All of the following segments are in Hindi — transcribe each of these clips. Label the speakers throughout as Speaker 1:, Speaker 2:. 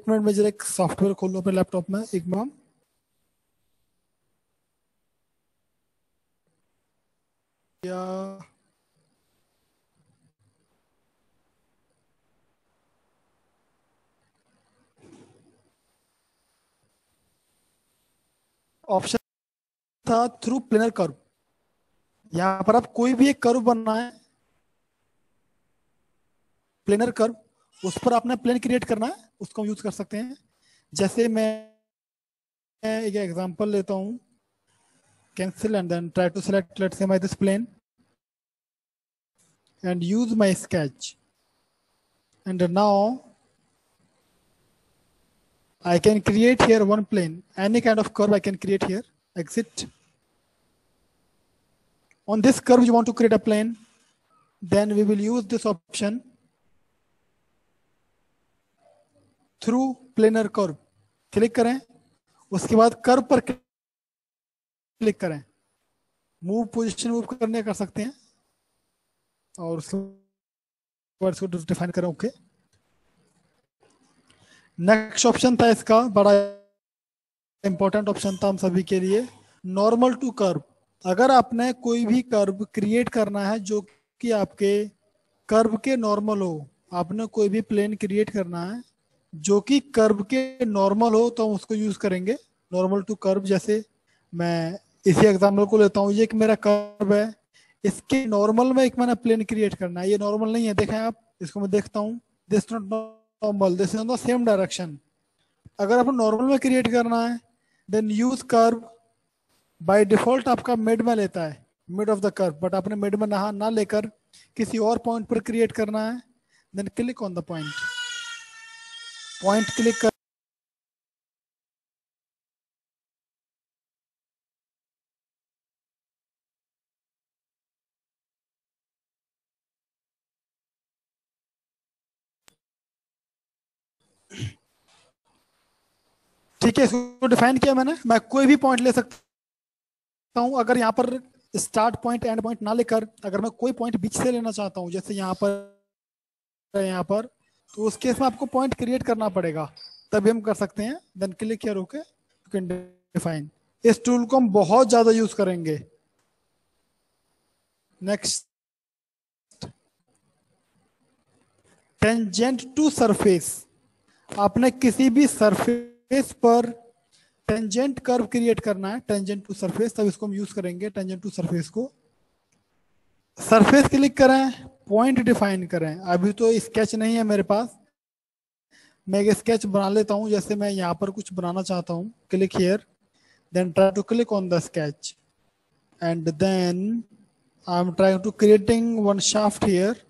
Speaker 1: मिनट में जरा एक सॉफ्टवेयर खोल लो अपने लैपटॉप में एक बार। या ऑप्शन था थ्रू प्लेनर कर्व। यहाँ पर आप कोई भी एक कर्व बनना है, प्लेनर कर्व, उस पर आपने प्लेन क्रिएट करना है, उसको यूज कर सकते हैं। जैसे मैं एक एग्जांपल लेता हूँ, cancel and then try to select let's say my this plane and use my sketch, and now I can create here one plane, any kind of curve I can create here. Exit. On this curve you want to create a plane, then we will use this option through planar curve. Click करें, उसके बाद कर्व पर क्लिक करें, मूव पोजीशन मूव करने कर सकते हैं, और उसके बाद इसको डिफाइन करें। ओके, नेक्स्ट ऑप्शन था इसका बड़ा इंपॉर्टेंट ऑप्शन था हम सभी के लिए, नॉर्मल टू कर्व। अगर आपने कोई भी कर्व क्रिएट करना है जो कि आपके कर्व के नॉर्मल हो, आपने कोई भी प्लेन क्रिएट करना है जो कि कर्व के नॉर्मल हो, तो हम उसको यूज करेंगे नॉर्मल टू कर्व। जैसे मैं इसी एग्जांपल को लेता हूँ, ये एक मेरा कर्व है, इसके नॉर्मल में एक मैंने प्लेन क्रिएट करना है। ये नॉर्मल नहीं है, देखें आप, इसको मैं देखता हूँ, this not normal, this is the same direction. अगर आपको नॉर्मल में क्रिएट करना है then use curve. By default आपका मिड में लेता है, mid of the curve, but आपने मिड में ना लेकर किसी और पॉइंट पर क्रिएट करना है, then click on the point, point click कर, ठीक है, इसको डिफाइन किया मैंने। मैं कोई भी पॉइंट ले सकता हूं, अगर यहाँ पर स्टार्ट पॉइंट एंड पॉइंट ना लेकर अगर मैं कोई पॉइंट बीच से लेना चाहता हूँ, जैसे यहाँ पर, तो उस केस में आपको पॉइंट क्रिएट करना पड़ेगा, तभी हम कर सकते हैं। Then click here, okay, you can define. इस टूल को हम बहुत ज्यादा यूज करेंगे। Next, tangent to surface. आपने किसी भी सरफेस पर टेंजेंट कर्व क्रिएट करना है, टेंजेंट टू सरफेस, तब इसको हम यूज करेंगे, टेंजेंट टू सरफेस को। सरफेस क्लिक करें, पॉइंट डिफाइन करें। अभी तो स्केच नहीं है मेरे पास, मैं एक स्केच बना लेता हूं। जैसे मैं यहाँ पर कुछ बनाना चाहता हूँ, click here, then try to click on the sketch, and then I am trying to creating one shaft here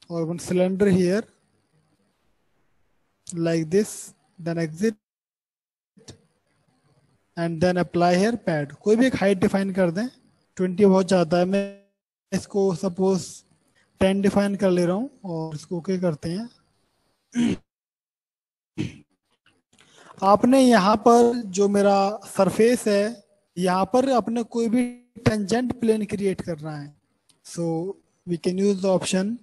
Speaker 1: or one cylinder here like this, then exit and then apply here pad। कोई भी एक हाइट डिफाइन कर दें, 20 बहुत ज़्यादा है, मैं इसको सपोज 10 डिफाइन कर ले रहा हूँ, और इसको ओके करते हैं। आपने यहाँ पर जो मेरा सरफेस है, यहाँ पर अपने कोई भी टेंजेंट प्लेन क्रिएट करना है, so we can use the option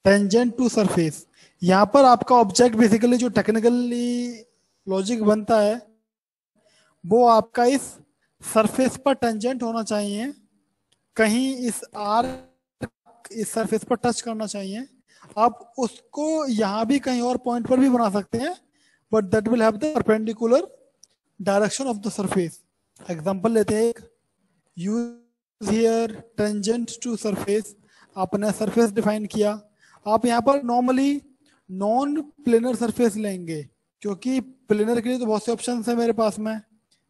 Speaker 1: tangent to surface. यहाँ पर आपका ऑब्जेक्ट बेसिकली जो टेक्निकली लॉजिक बनता है, वो आपका इस सरफेस पर टेंजेंट होना चाहिए, कहीं इस आर्क इस सरफेस पर टच करना चाहिए। आप उसको यहाँ भी कहीं और पॉइंट पर भी बना सकते हैं, but that will have the perpendicular direction of the surface. Example लेते हैं एक, use here tangent to surface. आपने सरफेस डिफाइन किया, आप यहाँ पर नॉर्मली नॉन प्लेनर सरफेस लेंगे, क्योंकि प्लेनर के लिए तो बहुत से ऑप्शन है मेरे पास में।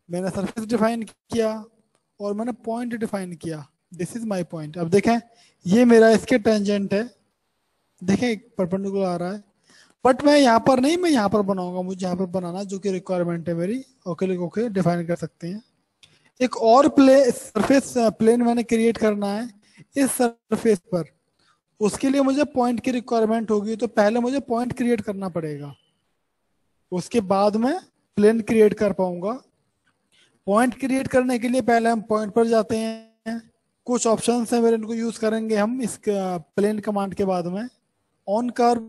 Speaker 1: मैंने सरफेस डिफाइन किया और मैंने पॉइंट डिफाइन किया, दिस इज माय पॉइंट। अब देखें, ये मेरा इसके टेंजेंट है, देखें एक परपेंडिकुलर आ रहा है, बट मैं यहाँ पर नहीं, मैं यहाँ पर बनाऊंगा, मुझे यहाँ पर बनाना जो कि रिक्वायरमेंट है मेरी। ओके ओके, डिफाइन कर सकते हैं। एक और सरफेस प्लेन मैंने क्रिएट करना है इस सरफेस पर, उसके लिए मुझे पॉइंट की रिक्वायरमेंट होगी, तो पहले मुझे पॉइंट क्रिएट करना पड़ेगा, उसके बाद मैं प्लेन क्रिएट कर पाऊंगा। पॉइंट क्रिएट करने के लिए पहले हम पॉइंट पर जाते हैं, कुछ ऑप्शंस हैं मेरे, इनको यूज करेंगे हम इस प्लेन कमांड के बाद में। On curve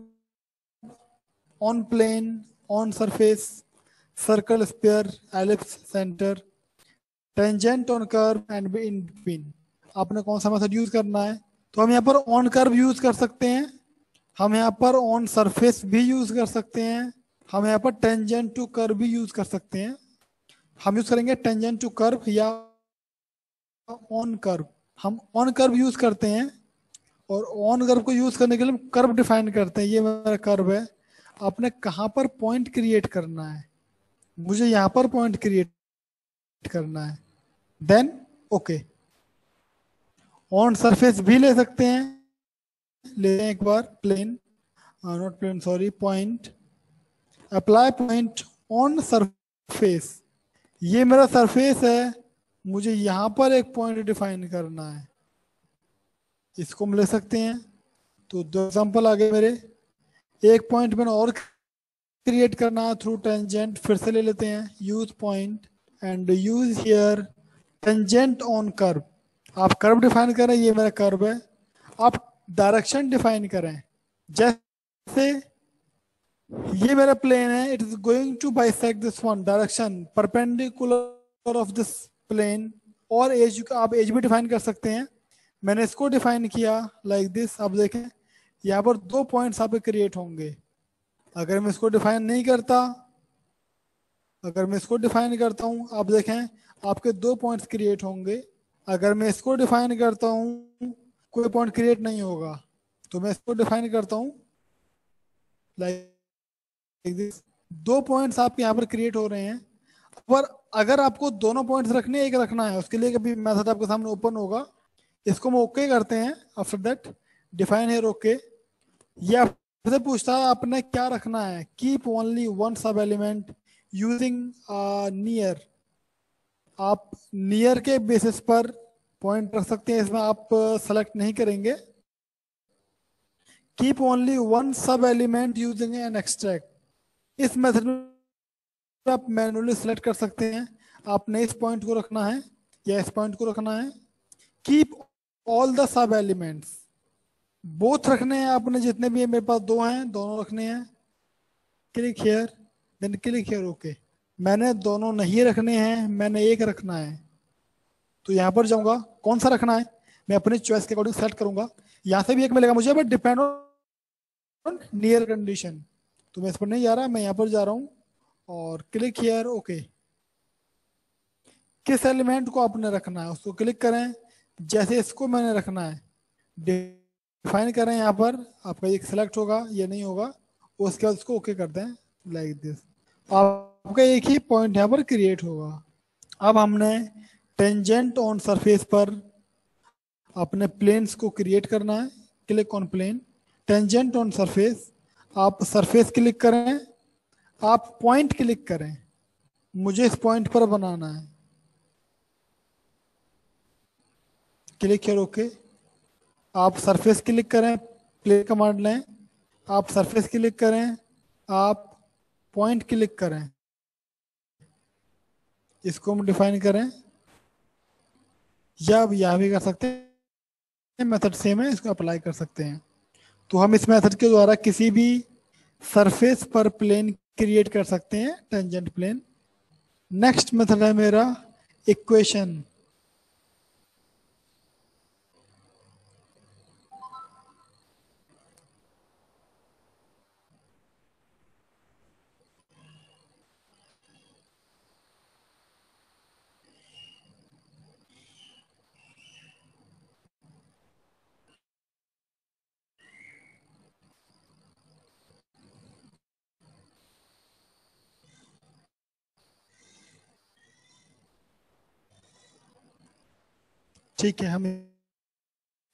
Speaker 1: on plane, on surface, circle, sphere, ellipse, centre, tangent, on curve and in between. आपने कौन सा मेथड यूज करना है? तो हम यहाँ पर ऑन कर्व यूज कर सकते हैं, हम यहाँ पर ऑन सरफेस भी यूज कर सकते हैं, हम यहाँ पर टेंजेंट टू कर्व भी यूज कर सकते हैं। हम यूज करेंगे टेंजेंट टू कर्व या ऑन कर्व। हम ऑन कर्व यूज करते हैं, और ऑन कर्व को यूज करने के लिए कर्व डिफाइन करते हैं। ये मेरा कर्व है, आपने कहाँ पर पॉइंट क्रिएट करना है? मुझे यहाँ पर पॉइंट क्रिएट करना है। देन ओके, ऑन सरफेस भी ले सकते हैं, ले एक बार plane, not plane sorry, point, apply point on surface. ये मेरा सरफेस है, मुझे यहाँ पर एक पॉइंट डिफाइन करना है, इसको हम ले सकते हैं। तो दो एग्जांपल आ गए मेरे। एक पॉइंट मैंने और क्रिएट करना है थ्रू टेंजेंट, फिर से ले लेते हैं, use point and use here tangent on curve. आप कर्व डिफाइन करें, ये मेरा कर्व है। आप डायरेक्शन डिफाइन करें, जैसे ये मेरा प्लेन है, it is going to bisect this one, direction perpendicular of this plane. और एज, आप एज भी डिफाइन कर सकते हैं। मैंने इसको डिफाइन किया लाइक दिस। अब देखें यहाँ पर दो पॉइंट्स आप क्रिएट होंगे। अगर मैं इसको डिफाइन नहीं करता, अगर मैं इसको डिफाइन करता हूँ, आप देखें आपके दो पॉइंट्स क्रिएट होंगे। अगर मैं इसको डिफाइन करता हूँ, कोई पॉइंट क्रिएट नहीं होगा। तो मैं इसको डिफाइन करता हूँ लाइक दिस, दो पॉइंट्स आपके यहाँ पर क्रिएट हो रहे हैं। पर अगर आपको दोनों पॉइंट्स रखने, एक रखना है, उसके लिए कभी मेथड आपके सामने ओपन होगा। इसको हम ओके करते हैं। After that define here okay. ये आपसे पूछता है आपने क्या रखना है, कीप ओनली वन सब एलिमेंट यूजिंग नियर। आप नियर के बेसिस पर पॉइंट रख सकते हैं, इसमें आप सेलेक्ट नहीं करेंगे। कीप ओनली वन सब एलिमेंट यूजिंग एन एक्सट्रैक्ट, इस मेथड में आप मैनुअली सेलेक्ट कर सकते हैं, आपने इस पॉइंट को रखना है या इस पॉइंट को रखना है। Keep all the sub elements, both रखने हैं आपने, जितने भी है मेरे पास दो हैं, दोनों रखने हैं। Click here, then click here okay. मैंने दोनों नहीं रखने हैं, मैंने एक रखना है। तो यहाँ पर जाऊंगा, कौन सा रखना है मैं अपनी चॉइस के अकॉर्डिंग सेलेक्ट करूंगा। यहाँ से भी एक मिलेगा मुझे, but depend on near condition. तो मैं इस पर नहीं जा रहा, मैं यहाँ पर जा रहा हूँ और क्लिक हियर ओके। किस एलिमेंट को आपने रखना है उसको क्लिक करें, जैसे इसको मैंने रखना है डिफाइन करें। यहाँ पर आपका एक सिलेक्ट होगा, ये नहीं होगा, उसके बाद उसको ओके करते हैं लाइक दिस। आपका एक ही पॉइंट यहाँ पर क्रिएट होगा। अब हमने टेंजेंट ऑन सरफेस पर अपने प्लेन्स को क्रिएट करना है। Click on plane, tangent on surface, आप सरफेस क्लिक करें, आप पॉइंट क्लिक करें, मुझे इस पॉइंट पर बनाना है। क्लिक करो ओके। आप सरफेस क्लिक करें, प्ले कमांड लें, आप सरफेस क्लिक करें, आप पॉइंट क्लिक करें, इसको हम डिफाइन करें, या आप यह भी कर सकते हैं, मेथड सेम है, इसको अप्लाई कर सकते हैं। तो हम इस मेथड के द्वारा किसी भी सरफेस पर प्लेन क्रिएट कर सकते हैं, टेंजेंट प्लेन। नेक्स्ट मेथड है मेरा इक्वेशन। ठीक है, हम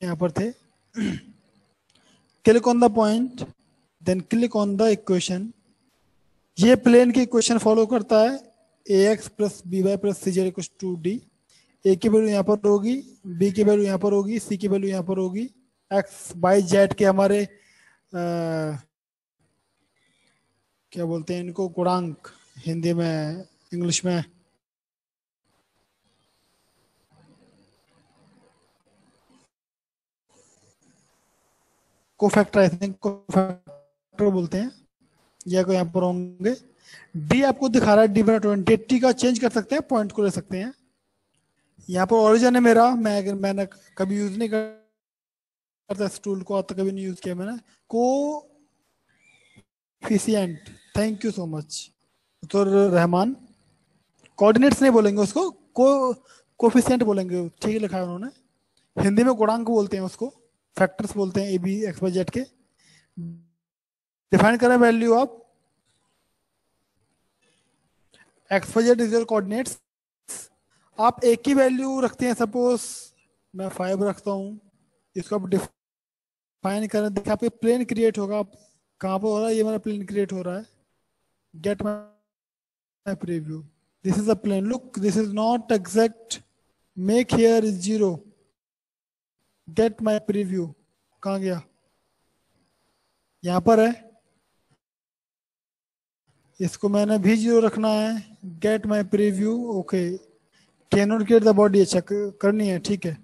Speaker 1: यहाँ पर थे। Click on the point, then click on the equation. ये प्लेन की इक्वेशन फॉलो करता है, A X plus B Y plus C Z equal to D. A की वैल्यू यहाँ पर होगी, बी की वैल्यू यहाँ पर होगी, सी की वैल्यू यहाँ पर होगी। एक्स बाई जेड के हमारे क्या बोलते हैं इनको, गुणांक हिंदी में, इंग्लिश में कोफैक्टर, आई थिंक कोफैक्टर बोलते हैं। या कोई यहाँ पर होंगे। डी आपको दिखा रहा है डी बना 20, टी का चेंज कर सकते हैं, पॉइंट को ले सकते हैं। यहाँ पर ओरिजिन है मेरा, मैंने कभी यूज नहीं करता इस टूल को, तो कभी नहीं यूज किया मैंने। Coefficient, thank you so much तो रहमान। कोऑर्डिनेट्स नहीं बोलेंगे उसको, कोफिशिएंट बोलेंगे, ठीक लिखा है उन्होंने। हिंदी में गुणांक बोलते हैं उसको, फैक्टर्स बोलते हैं A B X Y Z के। डिफाइन करें value of X Y Z is your coordinates. आप एक ही वैल्यू रखते हैं, सपोज मैं 5 रखता हूँ, इसको आप डिफाइन करें, देखिए आपके प्लेन क्रिएट होगा। आप कहाँ पर हो रहा है, ये मेरा प्लेन क्रिएट हो रहा है। Get my preview, this is a plane, look this is not exact, make here is 0, get my preview, कहाँ गया, यहाँ पर है, इसको मैंने भी 0 रखना है। Get my preview, okay, can not create the body, अच्छा करनी है, ठीक है।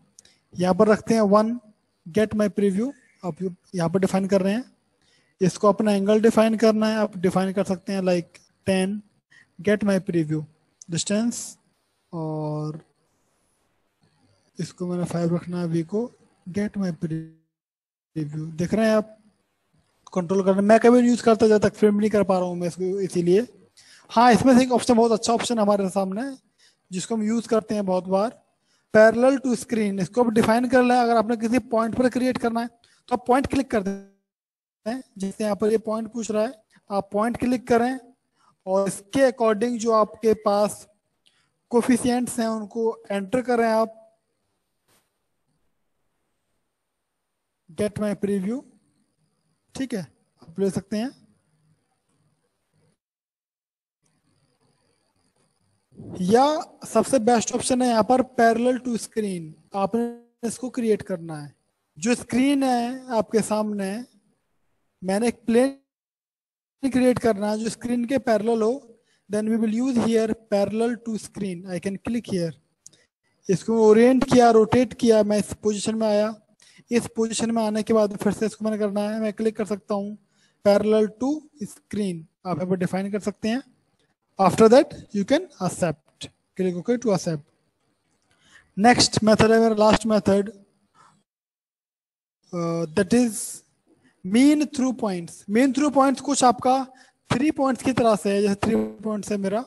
Speaker 1: यहाँ पर रखते हैं 1, गेट माई प्रीव्यू, आप यहाँ पर डिफाइन कर रहे हैं। इसको अपना एंगल डिफाइन करना है, आप डिफाइन कर सकते हैं like 10, gate my preview distance, और इसको मैंने 5 रखना है, वी को, गेट माई प्रीव्यू। देख रहे हैं आप, कंट्रोल करना, मैं कभी यूज करता जब तक फ्रेम नहीं कर पा रहा हूँ मैं इसको, इसीलिए। हाँ, इसमें से एक ऑप्शन, बहुत अच्छा ऑप्शन हमारे सामने है, जिसको हम यूज करते हैं बहुत बार, पैरेलल टू स्क्रीन। इसको आप डिफाइन कर लें, अगर आपने किसी पॉइंट पर क्रिएट करना है तो आप पॉइंट क्लिक कर दें, जैसे यहाँ पर ये पॉइंट पूछ रहा है, आप पॉइंट क्लिक करें, और इसके अकॉर्डिंग जो आपके पास कोफिशिएंट्स हैं उनको एंटर करें आप, गेट माई प्रीव्यू, ठीक है, आप ले सकते हैं। या सबसे बेस्ट ऑप्शन है यहाँ पर पैरेलल टू स्क्रीन, आपने इसको क्रिएट करना है। जो स्क्रीन है आपके सामने, मैंने एक प्लेन क्रिएट करना है जो स्क्रीन के पैरेलल हो, then we will use here parallel to screen, I can click here. इसको ओरिएंट किया, रोटेट किया, मैं इस पोजीशन में आया। इस पोजीशन में आने के बाद फिर से इसको मैंने करना है, मैं क्लिक कर सकता हूँ पैरेलल टू स्क्रीन, आप यहाँ पर डिफाइन कर सकते हैं। After that you can accept, click okay to accept. Next method है मेरा last method, that is mean through points. Mean through points कुछ आपका 3 पॉइंट्स की तरह से है, जैसे 3 पॉइंट्स है मेरा,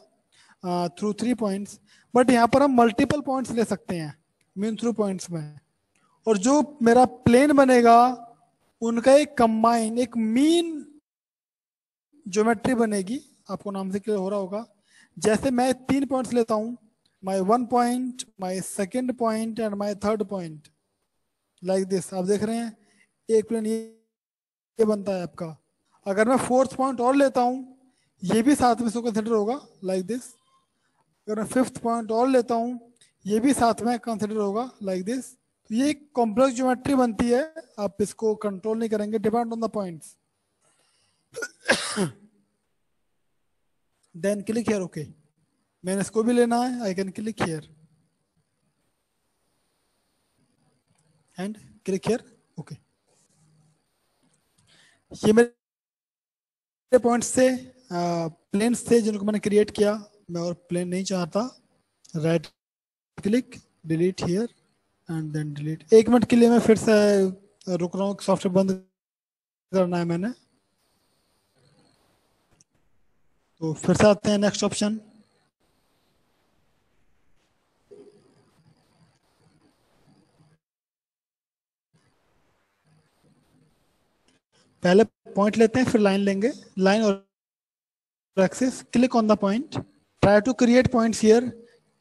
Speaker 1: थ्रू 3 पॉइंट्स, बट यहाँ पर हम मल्टीपल पॉइंट्स ले सकते हैं मीन थ्रू पॉइंट्स में। और जो मेरा प्लेन बनेगा उनका एक कंबाइन, एक मीन ज्योमेट्री बनेगी, आपको नाम से क्लियर हो रहा होगा। जैसे मैं 3 पॉइंट्स लेता हूँ, माई 1 point, my second point and my third point, like this, आप देख रहे हैं एक प्लेन ये बनता है आपका। अगर मैं 4th पॉइंट और लेता हूँ, ये भी साथ में इसको कंसिडर होगा, लाइक दिस। अगर मैं 5th पॉइंट और लेता हूँ, ये भी साथ में कंसिडर होगा, लाइक दिस। तो ये एक कॉम्प्लेक्स ज्योमेट्री बनती है, आप इसको कंट्रोल नहीं करेंगे, depend on the points. Then click here, okay, मैंने इसको भी लेना है, I can click here and click here, okay. ये मेरे पॉइंट्स थे, प्लेन्स थे जिनको मैंने क्रिएट किया। मैं और प्लेन नहीं चाहता, right click, delete here and then delete. 1 minute के लिए मैं फिर से रुक रहा हूँ, सॉफ्टवेयर बंद करना है मैंने। तो फिर से आते हैं नेक्स्ट ऑप्शन, पहले पॉइंट लेते हैं फिर लाइन लेंगे, लाइन और axis. Click on the point, try to create points here,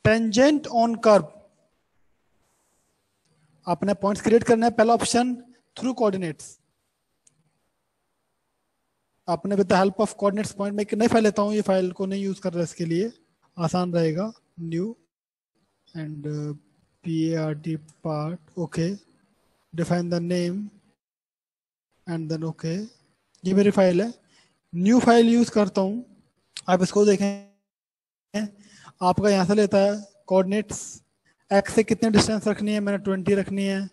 Speaker 1: tangent on curve. आपने पॉइंट्स क्रिएट करना है, पहला ऑप्शन थ्रू कोऑर्डिनेट्स। आपने with the help of coordinates point, में नई फाइल लेता हूँ, ये फाइल को नहीं यूज कर रहा, इसके लिए आसान रहेगा, new and PART part, okay, define the name and then okay. ये मेरी फाइल है, न्यू फाइल यूज करता हूँ। आप इसको देखें, आपका यहाँ से लेता है कोऑर्डिनेट्स, एक्स से कितने डिस्टेंस रखनी है, मैंने 20 रखनी है।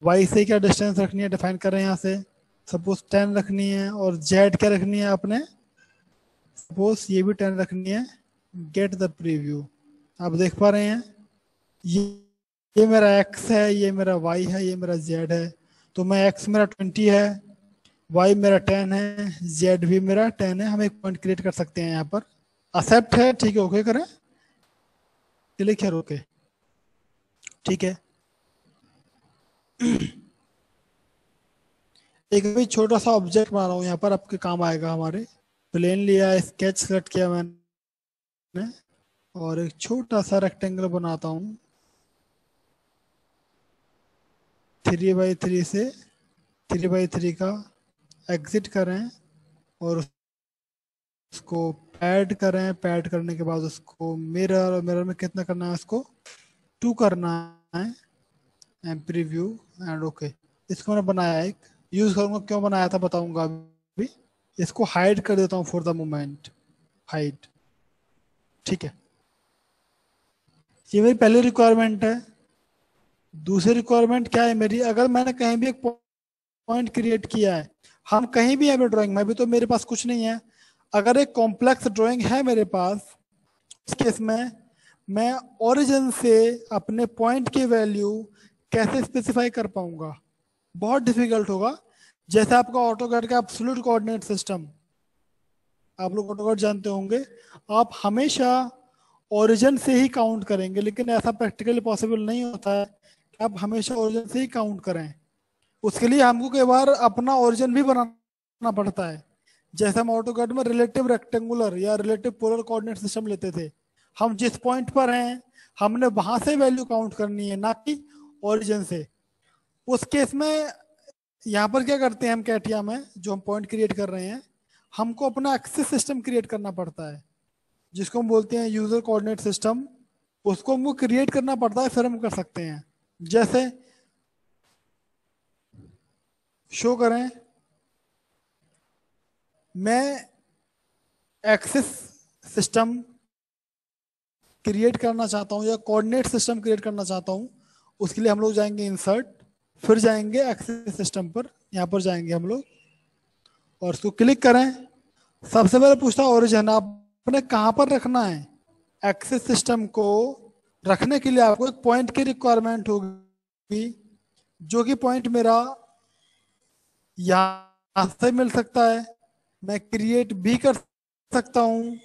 Speaker 1: वाई से क्या डिस्टेंस रखनी है, डिफाइन कर रहे हैं यहाँ से, सपोज 10 रखनी है। और जेड क्या रखनी है आपने, सपोज ये भी 10 रखनी है, गेट द प्रीव्यू। आप देख पा रहे हैं ये मेरा x है, ये मेरा y है, ये मेरा z है। तो मैं x मेरा 20 है, y मेरा 10 है, z भी मेरा 10 है। हम एक पॉइंट क्रिएट कर सकते हैं यहाँ पर। एक्सेप्ट है, ठीक है, ओके करें, क्लिक है, ओके, ठीक है। एक भी छोटा सा ऑब्जेक्ट बना रहा हूँ यहाँ पर, आपके काम आएगा। हमारे प्लेन लिया, स्केच सेलेक्ट किया मैंने, और एक छोटा सा रेक्टेंगल बनाता हूँ 3x3 से। 3x3 का एग्जिट करें और उसको पैड करें। पैड करने के बाद उसको मिरर, मिरर में कितना करना है, उसको 2 करना है, एंड प्रीव्यू एंड ओके। इसको मैंने बनाया, एक यूज करूंगा, क्यों बनाया था बताऊंगा अभी। इसको हाइड कर देता हूँ फॉर द मोमेंट, हाइड, ठीक है। ये मेरी पहली रिक्वायरमेंट है। दूसरी रिक्वायरमेंट क्या है मेरी, अगर मैंने कहीं भी एक पॉइंट क्रिएट किया है, हम कहीं भी है ड्राइंग में, अभी तो मेरे पास कुछ नहीं है, अगर एक कॉम्प्लेक्स ड्राइंग है मेरे पास, उस केस में मैं ओरिजिन से अपने पॉइंट की वैल्यू कैसे स्पेसिफाई कर पाऊंगा, बहुत डिफिकल्ट होगा। जैसे आपका ऑटोकैड का एब्सोल्यूट कोऑर्डिनेट सिस्टम, आप लोग ऑटोकैड जानते होंगे, आप हमेशा ओरिजिन से ही काउंट करेंगे, लेकिन ऐसा प्रैक्टिकली पॉसिबल नहीं होता है कि आप हमेशा ओरिजिन से ही काउंट करें। उसके लिए हमको कई बार अपना ओरिजिन भी बनाना पड़ता है। जैसे हम ऑटोकैड में रिलेटिव रेक्टेंगुलर या रिलेटिव पोलर कोऑर्डिनेट सिस्टम लेते थे, हम जिस पॉइंट पर हैं हमने वहां से वैल्यू काउंट करनी है, ना कि ओरिजिन से। उस केस में यहाँ पर क्या करते हैं हम, कैटिया में जो हम पॉइंट क्रिएट कर रहे हैं, हमको अपना एक्सेस सिस्टम क्रिएट करना पड़ता है, जिसको हम बोलते हैं यूजर कोऑर्डिनेट सिस्टम। उसको हमको क्रिएट करना पड़ता है, फिर हम कर सकते हैं। जैसे शो करें, मैं एक्सेस सिस्टम क्रिएट करना चाहता हूँ या कोऑर्डिनेट सिस्टम क्रिएट करना चाहता हूँ। उसके लिए हम लोग जाएंगे इंसर्ट, फिर जाएंगे एक्सेस सिस्टम पर, यहाँ पर जाएंगे हम लोग और उसको क्लिक करें। सबसे पहले पूछता है ओरिजिन, आपने कहाँ पर रखना है। एक्सेस सिस्टम को रखने के लिए आपको एक पॉइंट की रिक्वायरमेंट होगी, जो कि पॉइंट मेरा यहाँ से मिल सकता है, मैं क्रिएट भी कर सकता हूँ,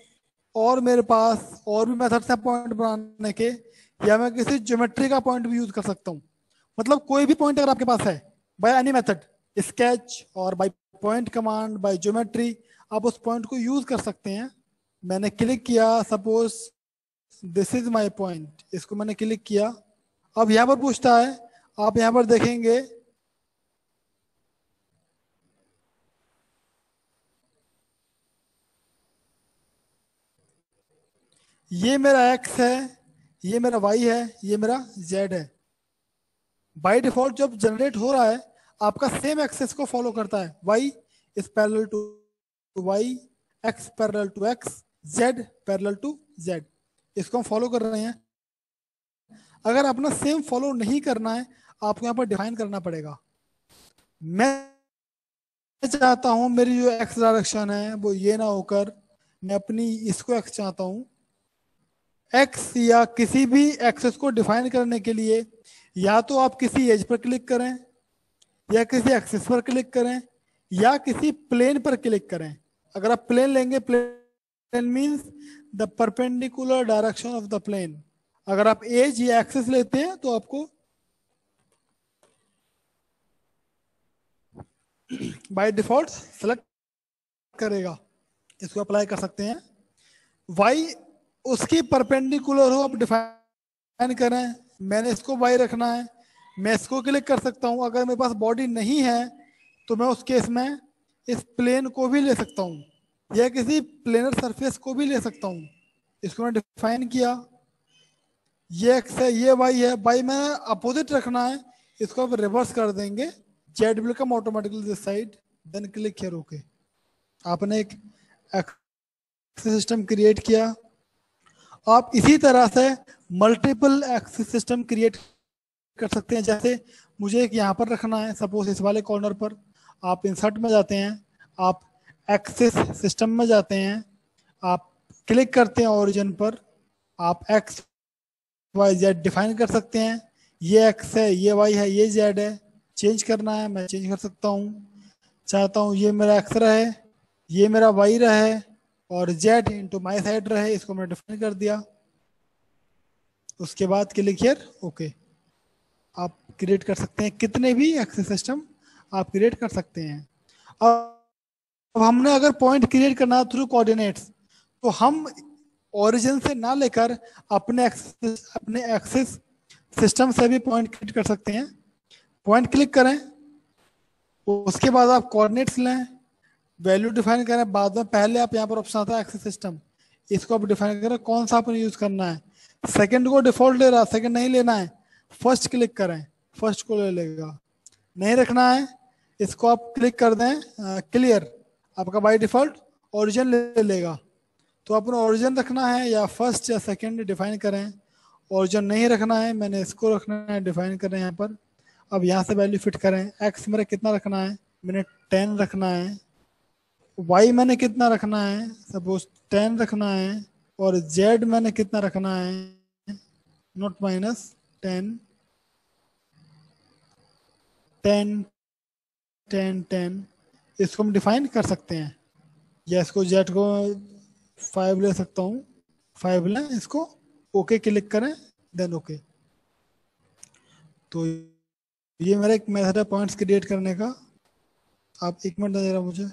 Speaker 1: और मेरे पास और भी मेथड्स हैं पॉइंट बनाने के, या मैं किसी ज्योमेट्री का पॉइंट भी यूज कर सकता हूँ। मतलब कोई भी पॉइंट अगर आपके पास है, बाय एनी मेथड, स्केच और by point command, by geometry, आप उस पॉइंट को यूज कर सकते हैं। मैंने क्लिक किया, suppose this is my point, इसको मैंने क्लिक किया। अब यहाँ पर पूछता है, आप यहाँ पर देखेंगे ये मेरा x है, ये मेरा y है, ये मेरा z है। बाय डिफॉल्ट जब जनरेट हो रहा है आपका सेम एक्सेस को फॉलो करता है, y is parallel to y, x parallel to x, z parallel to z। इसको हम फॉलो कर रहे हैं। अगर अपना सेम फॉलो नहीं करना है, आपको यहाँ पर डिफाइन करना पड़ेगा। मैं चाहता हूं मेरी जो x डायरेक्शन है वो ये ना होकर मैं अपनी इसको x चाहता हूं। एक्स या किसी भी एक्सेस को डिफाइन करने के लिए या तो आप किसी एज पर क्लिक करें, या किसी एक्सेस पर क्लिक करें, या किसी प्लेन पर क्लिक करें। अगर आप प्लेन लेंगे, plane means the perpendicular direction of the plane. अगर आप एज या एक्सेस लेते हैं तो आपको बाय डिफॉल्ट सेलेक्ट करेगा। इसको अप्लाई कर सकते हैं। वाई उसकी परपेंडिकुलर हो, आप डिफाइन करें। मैंने इसको वाई रखना है, मैं इसको क्लिक कर सकता हूं। अगर मेरे पास बॉडी नहीं है तो मैं उस केस में इस प्लेन को भी ले सकता हूं, या किसी प्लेनर सरफेस को भी ले सकता हूं। इसको मैं डिफाइन किया, ये एक्स है, ये वाई है। वाई में अपोजिट रखना है, इसको आप रिवर्स कर देंगे, Z will come automatically this side, then click here okay. आपने एक एक्सेस सिस्टम क्रिएट किया। आप इसी तरह से मल्टीपल एक्सेस सिस्टम क्रिएट कर सकते हैं। जैसे मुझे एक यहाँ पर रखना है, सपोज इस वाले कॉर्नर पर, आप इंसर्ट में जाते हैं, आप एक्सेस सिस्टम में जाते हैं, आप क्लिक करते हैं ओरिजिन पर, आप एक्स वाई जेड डिफाइन कर सकते हैं। ये एक्स है, ये वाई है, ये जेड है। चेंज करना है मैं चेंज कर सकता हूँ। चाहता हूँ ये मेरा एक्स रहे, ये मेरा वाई रहे, और जेड इंटू माई साइड रहे, इसको मैंने डिफाइन कर दिया। उसके बाद क्लिक हियर ओके। आप क्रिएट कर सकते हैं कितने भी एक्सेस सिस्टम आप क्रिएट कर सकते हैं। अब हमने अगर पॉइंट क्रिएट करना थ्रू कोऑर्डिनेट्स, तो हम ओरिजिन से ना लेकर अपने एक्सेस सिस्टम से भी पॉइंट क्रिएट कर सकते हैं। पॉइंट क्लिक करें, उसके बाद आप कोऑर्डिनेट्स लें, वैल्यू डिफाइन करें। बाद में पहले आप यहाँ पर ऑप्शन आता है एक्सेस सिस्टम, इसको आप डिफाइन करें कौन सा आपने यूज करना है। सेकंड को डिफॉल्ट ले रहा, सेकंड नहीं लेना है, फर्स्ट क्लिक करें, फर्स्ट को ले लेगा। नहीं रखना है, इसको आप क्लिक कर दें क्लियर, आपका बाय डिफॉल्ट ओरिजिन ले लेगा। तो अपना ओरिजिन रखना है या फर्स्ट या सेकंड डिफाइन करें। ओरिजिन नहीं रखना है, मैंने इसको रखना है, डिफाइन करें यहाँ पर। अब यहाँ से वैल्यू फिट करें, एक्स मेरा कितना रखना है, मैंने 10 रखना है। वाई मैंने कितना रखना है, सपोज 10 रखना है। और जेड मैंने कितना रखना है, नॉट माइनस 10, 10, 10, 10। इसको हम डिफाइन कर सकते हैं, या इसको जेड को 5 ले सकता हूँ, 5 लें इसको। ओके क्लिक करें, देन ओके। तो ये मेरा एक मेथड है पॉइंट्स क्रिएट करने का। आप एक मिनट दे जरा मुझे।